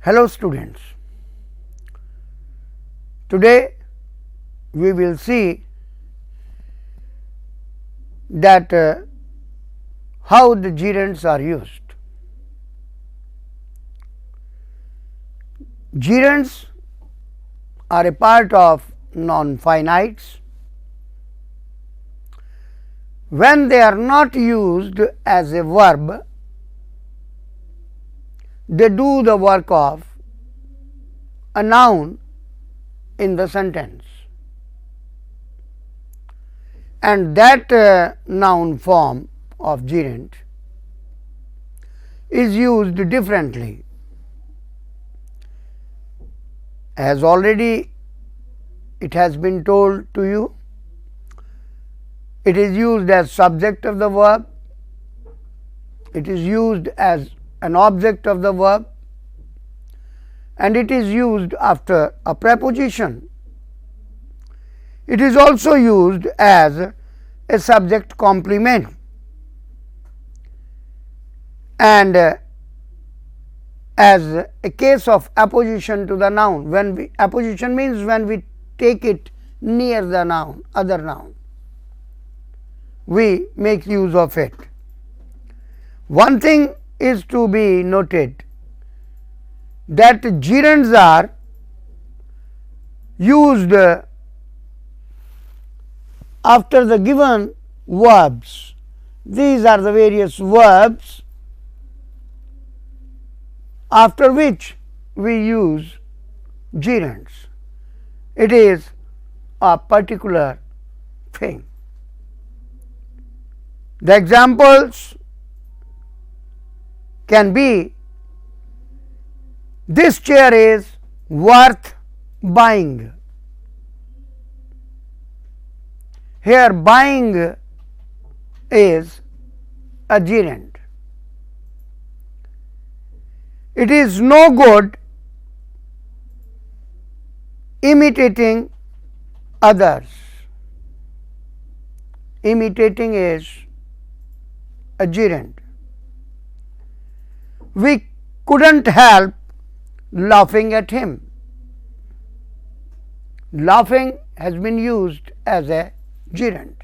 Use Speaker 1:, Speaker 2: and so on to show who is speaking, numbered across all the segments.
Speaker 1: Hello students, today we will see that how the gerunds are used. Gerunds are a part of non-finites. When they are not used as a verb, they do the work of a noun in the sentence, and that noun form of gerund is used differently. As already it has been told to you, it is used as subject of the verb, it is used as an object of the verb, and it is used after a preposition. It is also used as a subject complement, and as a case of apposition to the noun. When apposition means when we take it near the noun, other noun, we make use of it. One thing is to be noted, that gerunds are used after the given verbs. These are the various verbs after which we use gerunds. It is a particular thing. The examples can be: this chair is worth buying. Here buying is a gerund. It is no good imitating others. Imitating is a gerund. We couldn't help laughing at him. Laughing has been used as a gerund.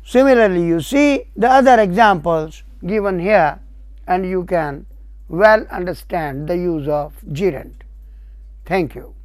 Speaker 1: Similarly, you see the other examples given here, and you can well understand the use of gerund. Thank you.